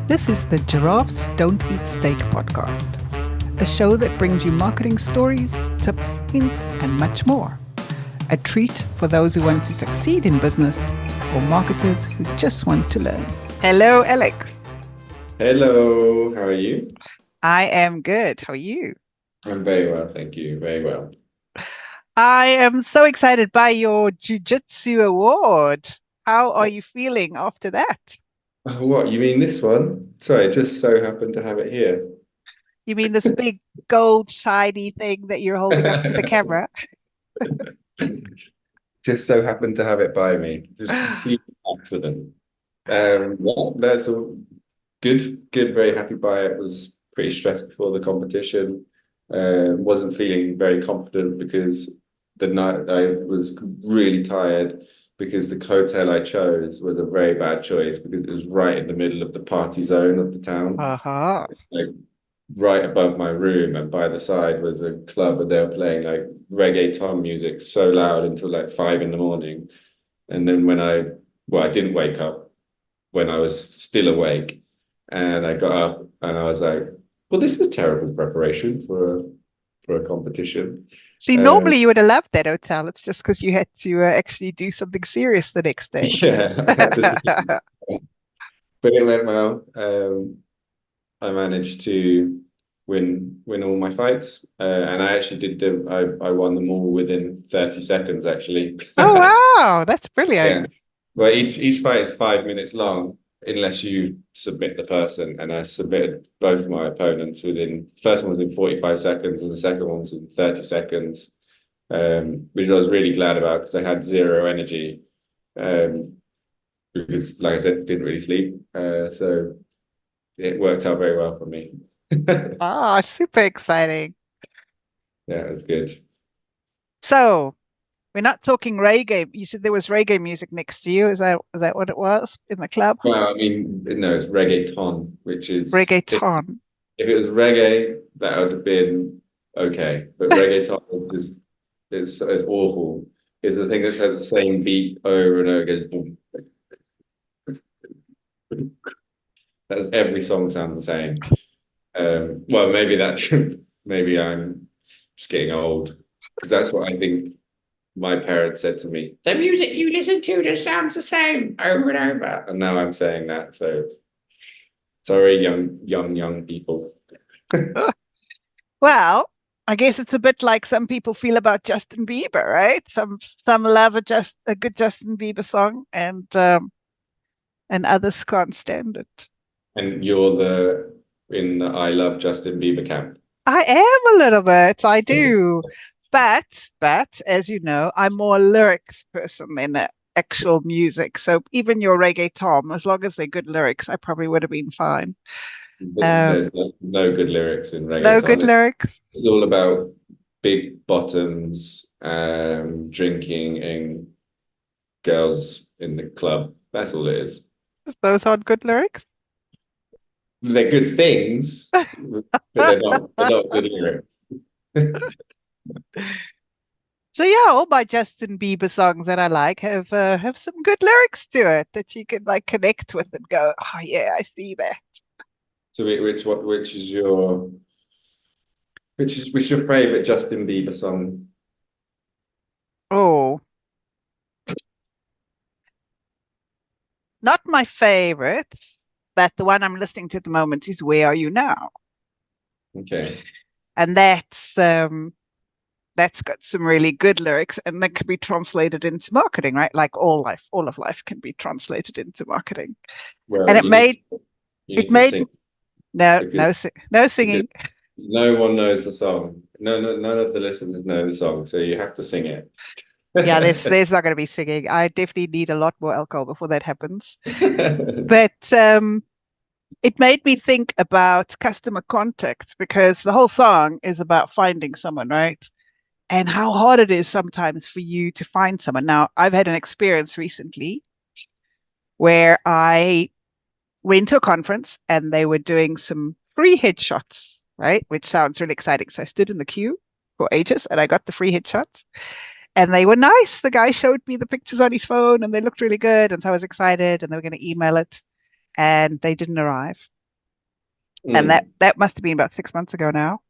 This is the Giraffes Don't Eat Steak podcast, a show that brings you marketing stories, tips, hints, and much more. A treat for those who want to succeed in business or marketers who just want to learn. Hello, Alex. Hello, how are you? I am good. How are you? I'm very well, thank you. Very well. I am so excited by your jujitsu award. How are you feeling after that? Oh, what, you mean this one? Sorry, I just so happened to have it here. You mean this big gold shiny thing that you're holding up to the camera? Just so happened to have it by me. Just complete accident. Yeah, that's all good. Good, very happy by it. Was pretty stressed before the competition. Wasn't feeling very confident because the night I was really tired because the hotel I chose was a very bad choice because it was right in the middle of the party zone of the town. Uh-huh. Like right above my room, and by the side was a club, and they were playing like reggaeton music so loud until like 5 in the morning. And then I didn't wake up when I was still awake, and I got up and I was like, well, this is terrible preparation for a competition. See, Um, normally you would have loved that hotel. It's just because you had to actually do something serious the next day. yeah, I had to see, but it went well. I managed to win all my fights, and I actually did I won them all within 30 seconds actually. Oh, wow. That's Yeah. brilliant. Well, each fight is 5 minutes long unless you submit the person, and I submitted both my opponents within first one was in 45 seconds and the second one was in 30 seconds, which I was really glad about because I had zero energy, um, because like I said, didn't really sleep, so it worked out very well for me. Ah, super exciting. Yeah, it was good. So we're not talking reggae. You said there was reggae music next to you. Is that what it was in the club? Well, I mean, no, it's reggaeton, which is Reggaeton. if it was reggae, that would have been okay. But reggaeton is just it's awful. It's the thing that says the same beat over and over again. Boom. That's every song sounds the same. Well, maybe that maybe I'm just getting old because that's what I think my parents said to me. The music you listen to just sounds the same over and over. And now I'm saying that. So sorry, young people. Well, I guess it's a bit like some people feel about Justin Bieber, right? Some love a good Justin Bieber song, and others can't stand it. And you're in the I love Justin Bieber camp. I am a little bit. I do. But as you know, I'm more a lyrics person than actual music. So even your reggaeton, as long as they're good lyrics, I probably would have been fine. There's Um, no good lyrics in no good reggaeton. lyrics. It's all about big bottoms, drinking, and girls in the club. That's all it is. Those aren't good lyrics. They're good things, but they're not good lyrics. So yeah, all my Justin Bieber songs that I like have some good lyrics to it that you can like connect with and go, oh yeah, I see that. So which is your favorite Justin Bieber song? Oh, not my favorites, but the one I'm listening to at the moment is "Where Are You Now," Okay. and that's got some really good lyrics, and that can be translated into marketing, right? Like all of life can be translated into marketing, and Well, it made you it need to made sing no because no because singing. no one knows the song. No, none of the listeners know the song, so you have to sing it. Yeah, there's not going to be singing. I definitely need a lot more alcohol before that happens. But it made me think about customer contact because the whole song is about finding someone, right? And how hard it is sometimes for you to find someone. Now, I've had an experience recently where I went to a conference and they were doing some free headshots, right? Which sounds really exciting. So I stood in the queue for ages and I got the free headshots. And they were nice. The guy showed me the pictures on his phone and they looked really good. And so I was excited and they were going to email it. and they didn't arrive. And Mm. that must have been about 6 months ago now.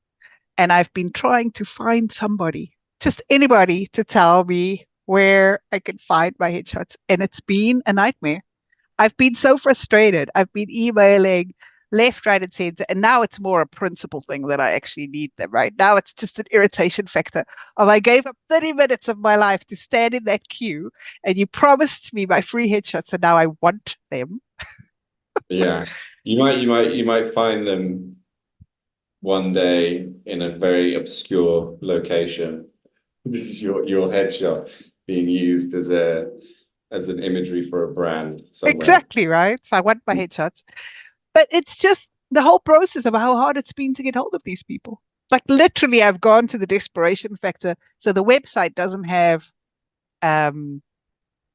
And I've been trying to find somebody, just anybody, to tell me where I can find my headshots. And it's been a nightmare. I've been so frustrated. I've been emailing left, right, and center. And now it's more a principle thing that I actually need them, right? Now it's just an irritation factor of I gave up 30 minutes of my life to stand in that queue and you promised me my free headshots and now I want them. Yeah. You might find them one day in a very obscure location. This is your headshot being used as an imagery for a brand somewhere. Exactly, right? So I want my headshots. But it's just the whole process of how hard it's been to get hold of these people. Like literally, I've gone to the desperation factor. So the website doesn't have um,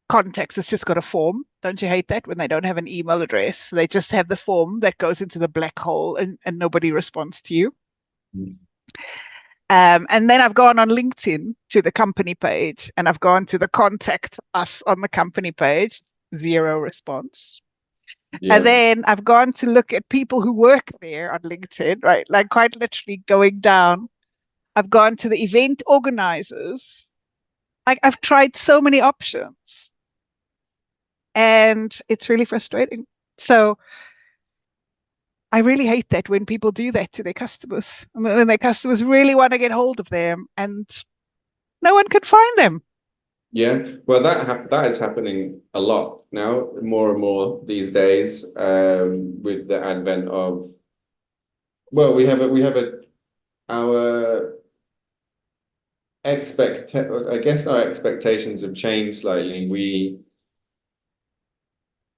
context. It's just got a form. Don't you hate that when they don't have an email address? They just have the form that goes into the black hole and nobody responds to you. And then I've gone on LinkedIn to the company page and I've gone to the contact us on the company page, zero response. Yeah. And then I've gone to look at people who work there on LinkedIn, right? Like quite literally going down. I've gone to the event organizers. Like I've tried so many options and it's really frustrating. So I really hate that when people do that to their customers, and when their customers really want to get hold of them and no one can find them. Yeah, well, that is happening a lot now, more and more these days, with the advent of, well, we have a our I guess our expectations have changed slightly.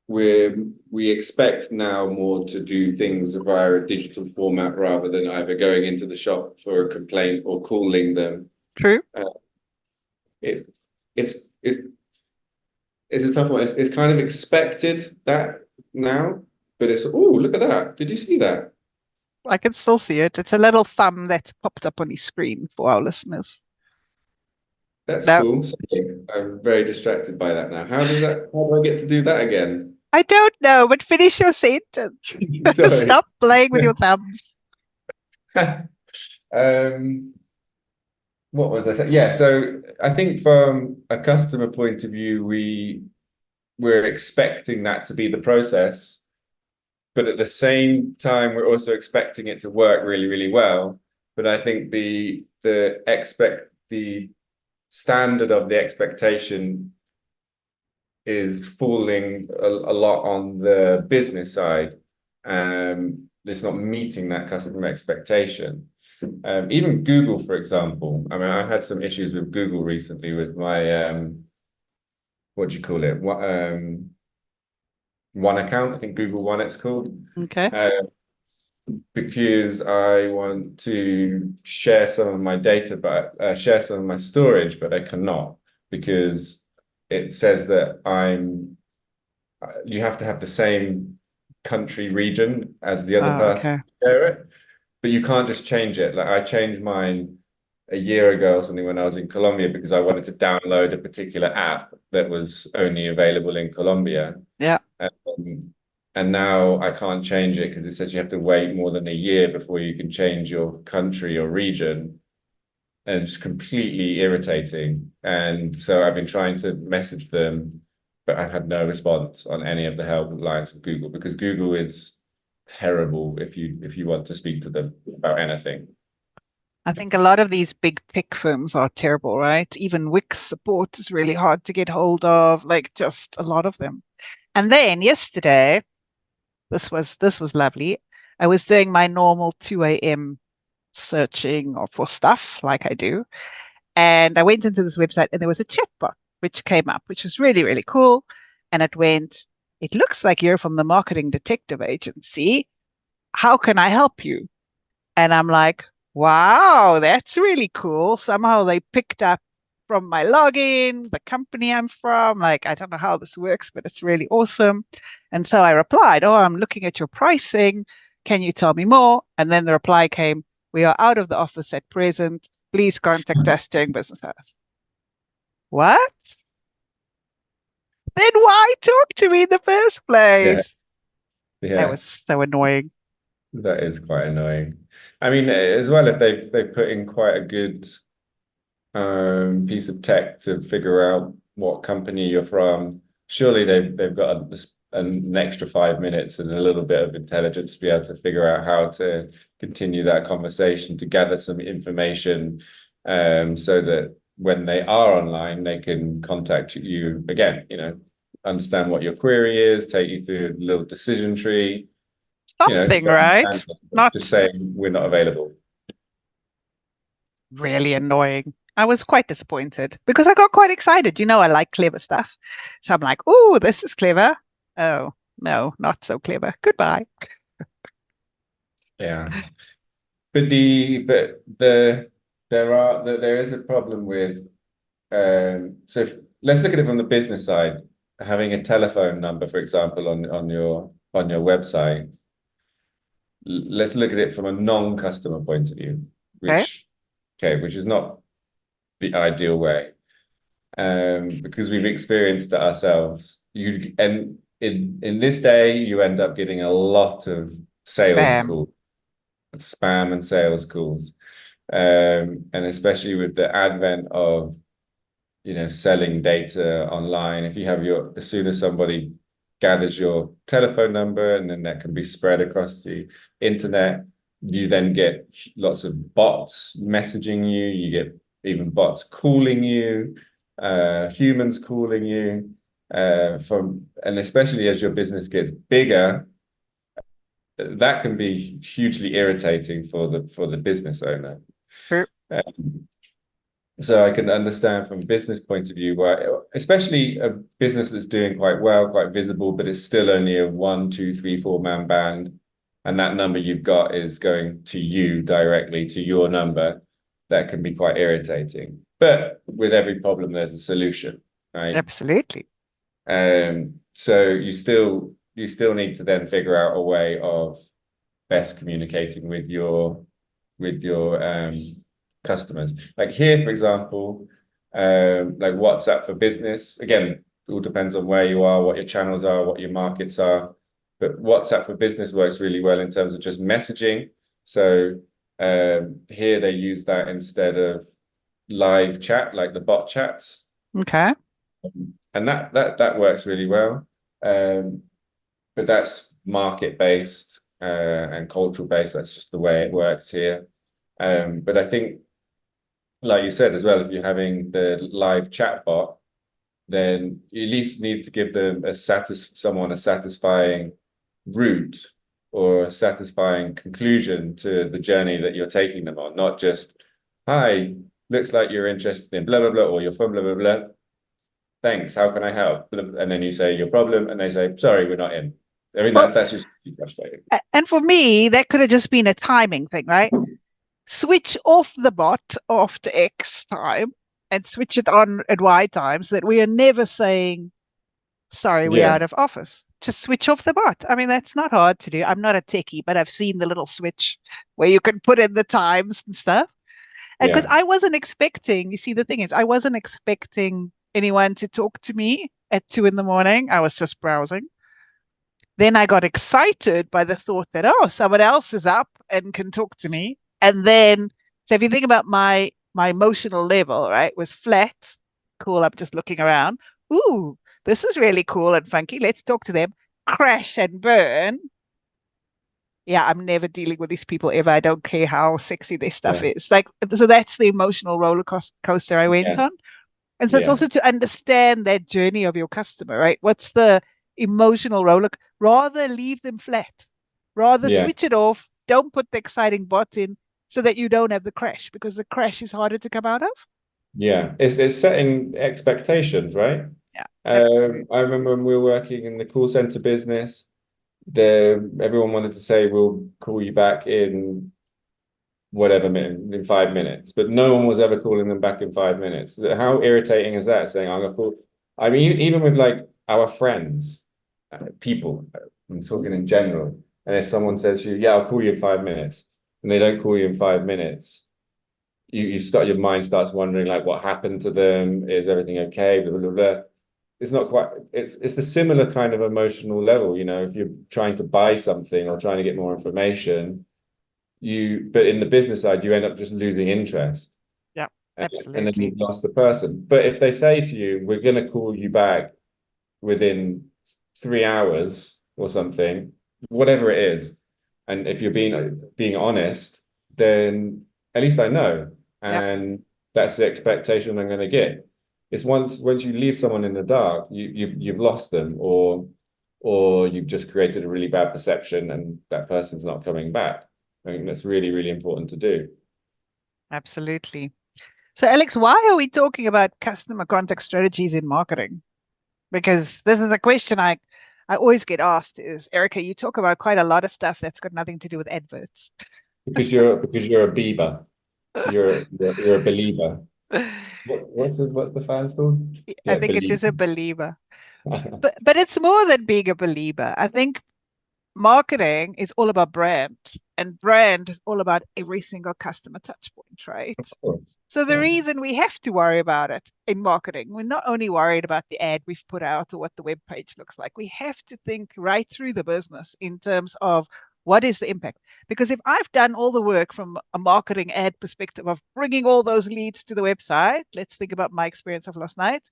We expect now more to do things via a digital format rather than either going into the shop for a complaint or calling them. True. It it's it's a tough one. It's kind of expected that now, but it's, oh, look at that. Did you see that? I can still see it. It's a little thumb that's popped up on his screen for our listeners. That's No, cool. Sorry, I'm very distracted by that now. How do I get to do that again? I don't know, but finish your sentence. Sorry. Stop playing with your thumbs. Um, what was I saying? Yeah, so I think from a customer point of view, we're expecting that to be the process, but at the same time, we're also expecting it to work really, really well. But I think the standard of the expectation is falling a lot on the business side. It's not meeting that customer expectation. Even Google, for example. I mean, I had some issues with Google recently with my what do you call it? One account. I think Google One it's called. Okay. Because I want to share some of my data, but share some of my storage, but I cannot because it says that you have to have the same country region as the other Oh, person okay. to share it, but you can't just change it. Like I changed mine a year ago or something when I was in Colombia because I wanted to download a particular app that was only available in Colombia. Yeah. And now I can't change it because it says you have to wait more than a year before you can change your country or region. And it's completely irritating. And so I've been trying to message them, but I've had no response on any of the help lines of Google because Google is terrible if you want to speak to them about anything. I think a lot of these big tech firms are terrible, right? Even Wix support is really hard to get hold of, like just a lot of them. And then yesterday, this was lovely. I was doing my normal 2 a.m. searching or for stuff like I do. And I went into this website and there was a chatbot which came up, which was really, really cool. And it looks like you're from the marketing detective agency. How can I help you? And I'm like, wow, that's really cool. Somehow they picked up from my login, the company I'm from. Like, I don't know how this works, but it's really awesome. And so I replied, oh, I'm looking at your pricing. Can you tell me more? And then the reply came, we are out of the office at present. Please contact us during business hours. What? Then why talk to me in the first Yeah. place? That Yeah, was so annoying. that is quite annoying. I mean, as well, if they've put in quite a good piece of tech to figure out what company you're from, surely they've got an extra 5 minutes and a little bit of intelligence to be able to figure out how to continue that conversation, to gather some information, so that when they are online, they can contact you again, understand what your query is, take you through a little decision tree, Something, right? just Not saying we're not available. really annoying. I was quite disappointed because I got quite excited. I like clever stuff. So I'm like, oh, this is clever. Oh, no, not so clever. Goodbye. Yeah. There is a problem with let's look at it from the business side. Having a telephone number, for example, on your website. Let's look at it from a non-customer point of view, Okay. which is not the ideal way. Because we've experienced it ourselves. In this day, you end up getting a lot of sales Bam. calls, spam and sales calls. And especially with the advent of selling data online, if you have as soon as somebody gathers your telephone number, and then that can be spread across the internet, you then get lots of bots messaging you, you get even bots calling you, humans calling you, and especially as your business gets bigger, that can be hugely irritating for the business owner. True. So I can understand from a business point of view why, especially a business that's doing quite well, quite visible, but it's still only a 1, 2, 3, 4 man band, and that number you've got is going to you directly, to your number. That can be quite irritating. But with every problem, there's a solution, right? Absolutely. So you still need to then figure out a way of best communicating with your customers. Like here, for example, like WhatsApp for business. Again, it all depends on where you are, what your channels are, what your markets are. But WhatsApp for business works really well in terms of just messaging. So here they use that instead of live chat, like the bot chats. Okay. And that works really well. But that's market based and cultural based. That's just the way it works here. But I think, like you said as well, if you're having the live chat bot, then you at least need to give them someone a satisfying route or a satisfying conclusion to the journey that you're taking them on, not just, hi, looks like you're interested in blah blah blah, or you're from blah blah blah. Thanks, how can I help? And then you say your problem, and they say, sorry, we're not in. I mean, Well, that's just frustrating. and for me, that could have just been a timing thing, right? Switch off the bot after X time and switch it on at Y time so that we are never saying, sorry, we're Yeah, out of office. Just switch off the bot. I mean, that's not hard to do. I'm not a techie, but I've seen the little switch where you can put in the times and stuff. And because yeah, I wasn't expecting, you see, the thing is, I wasn't expecting anyone to talk to me at 2 in the morning. I was just browsing. Then I got excited by the thought that, oh, someone else is up and can talk to me. And then, so if you think about my emotional level, right, was flat. Cool. I'm just looking around. Ooh, this is really cool and funky. Let's talk to them. Crash and burn. Yeah, I'm never dealing with these people ever. I don't care how sexy their stuff yeah, is. Like, so that's the emotional roller coaster I went yeah, on. And so it's yeah, also to understand that journey of your customer, right? What's the emotional roller? Rather leave them flat, rather yeah. switch it off. Don't put the exciting bot in so that you don't have the crash because the crash is harder to come out of. Yeah, it's setting expectations, right? Yeah, absolutely. I remember when we were working in the call center business, everyone wanted to say we'll call you back in whatever minute, in 5 minutes, but no one was ever calling them back in 5 minutes. How irritating is that? Saying I'm gonna call. I mean, even with like our friends, people, I'm talking in general, and if someone says to you, "Yeah, I'll call you in 5 minutes," and they don't call you in 5 minutes, your mind starts wondering like what happened to them, is everything okay, blah blah blah. it's not quite, it's a similar kind of emotional level, you know, if you're trying to buy something or trying to get more information, but in the business side, you end up just losing interest. Yeah, And then absolutely. you've lost the person. But if they say to you, we're going to call you back within 3 hours or something, whatever it is, and if you're being honest, then at least I know, Yeah, and that's the expectation I'm going to get. It's once you leave someone in the dark, you've lost them, or you've just created a really bad perception, and that person's not coming back. I think that's really, really important to do. absolutely. So, Alex, why are we talking about customer contact strategies in marketing? Because this is a question I always get asked is, Erica, you talk about quite a lot of stuff that's got nothing to do with adverts. Because you're a Bieber. You're a believer. What the fans called? I Yeah, think it believe. is a believer. But it's more than being a believer. I think marketing is all about brand, and brand is all about every single customer touch point, Of right? course. So the Yeah. reason we have to worry about it in marketing, we're not only worried about the ad we've put out or what the web page looks like. We have to think right through the business in terms of what is the impact. Because if I've done all the work from a marketing ad perspective of bringing all those leads to the website, let's think about my experience of last night.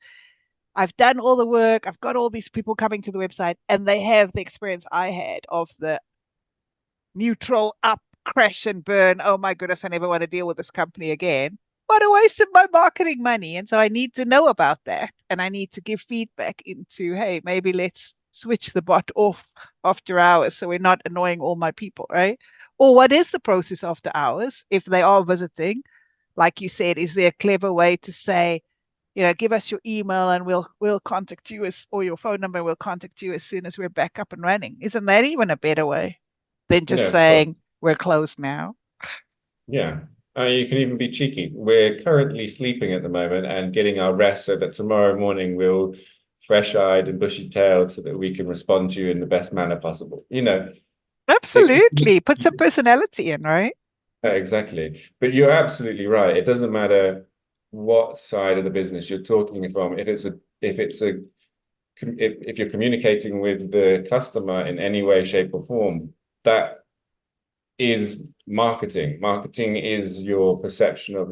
I've done all the work. I've got all these people coming to the website, and they have the experience I had of the neutral up, crash and burn. Oh my goodness, I never want to deal with this company again. What a waste of my marketing money. And so I need to know about that. And I need to give feedback into, hey, maybe let's switch the bot off after hours so we're not annoying all my people, right? Or what is the process after hours if they are visiting? Like you said, is there a clever way to say, give us your email and we'll contact you or your phone number, and we'll contact you as soon as we're back up and running? Isn't that even a better way than just Yeah, of course. saying we're closed now? Yeah. You can even be cheeky. We're currently sleeping at the moment and getting our rest so that tomorrow morning we'll fresh-eyed and bushy-tailed so that we can respond to you in the best manner possible. It, Absolutely. Put some personality in, right? exactly. But you're absolutely right. It doesn't matter what side of the business you're talking from. If you're communicating with the customer in any way, shape, or form, that is marketing. Marketing is your perception of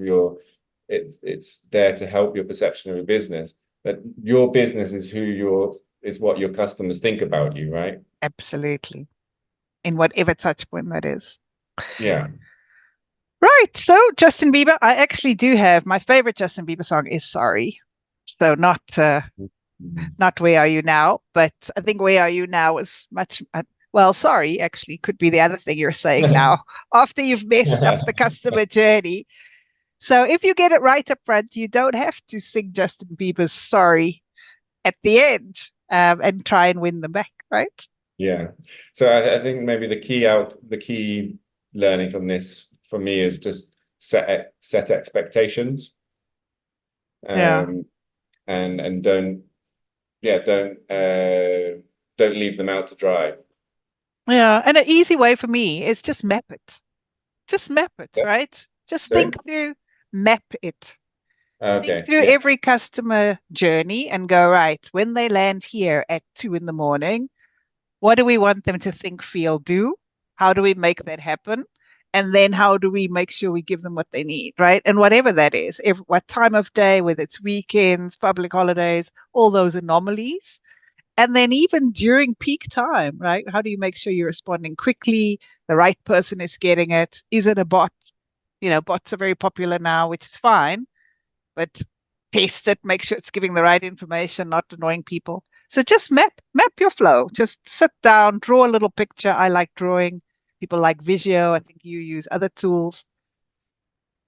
it's there to help your perception of your business. That your business is what your customers think about you, right? Absolutely. In whatever touch point that is. Yeah. Right. So Justin Bieber, I actually do have my favorite Justin Bieber song is Sorry. So not Where Are You Now, but I think Where Are You Now was much well, sorry, actually could be the other thing you're saying now after you've messed up the customer journey. So if you get it right up front, you don't have to sing Justin Bieber's Sorry at the end, and try and win them back, right? Yeah. So I think maybe the key learning from this for me is just set expectations, Yeah. and don't leave them out to dry. Yeah. And an easy way for me is just map it. Just map it, Yeah. right? Just Sorry? think through, map it. Think Okay. through Yeah. every customer journey and go, right, when they land here at 2 in the morning, what do we want them to think, feel, do? How do we make that happen? And then how do we make sure we give them what they need, right? And whatever that is, what time of day, whether it's weekends, public holidays, all those anomalies. And then even during peak time, right? How do you make sure you're responding quickly? The right person is getting it. Is it a bot? Bots are very popular now, which is fine, but test it, make sure it's giving the right information, not annoying people. So just map your flow. Just sit down, draw a little picture. I like drawing. People like Visio. I think you use other tools,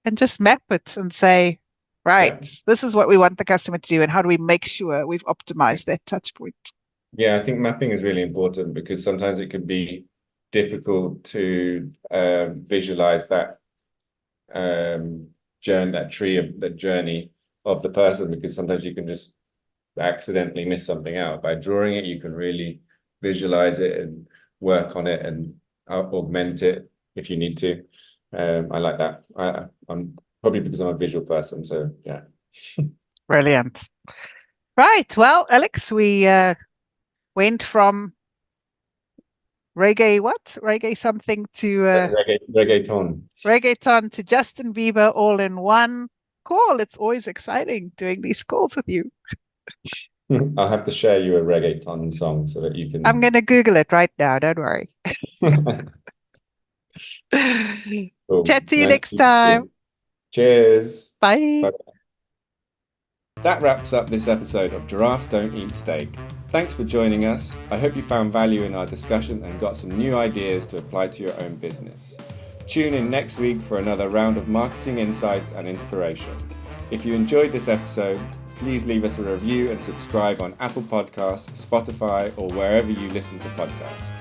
and just map it and say, right, Yeah. this is what we want the customer to do, and how do we make sure we've optimized that touch point? Yeah, I think mapping is really important because sometimes it can be difficult to visualize that journey of the person, because sometimes you can just accidentally miss something out. By drawing it, you can really visualize it and work on it and augment it if you need to. I like that. I'm probably because I'm a visual person, so yeah. Brilliant. Right. Well, Alex, we went from reggae something to Reggaeton. reggaeton to Justin Bieber all in one call. It's always exciting doing these calls with you. I'll have to share you a reggaeton song so that you I'm can. going to Google it right now. Don't worry. Cool. Chat to you Nice next to meet time. you. Cheers. Bye. Bye. That wraps up this episode of Giraffes Don't Eat Steak. Thanks for joining us. I hope you found value in our discussion and got some new ideas to apply to your own business. Tune in next week for another round of marketing insights and inspiration. If you enjoyed this episode, please leave us a review and subscribe on Apple Podcasts, Spotify, or wherever you listen to podcasts.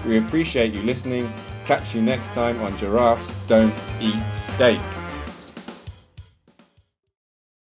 We appreciate you listening. Catch you next time on Giraffes Don't Eat Steak.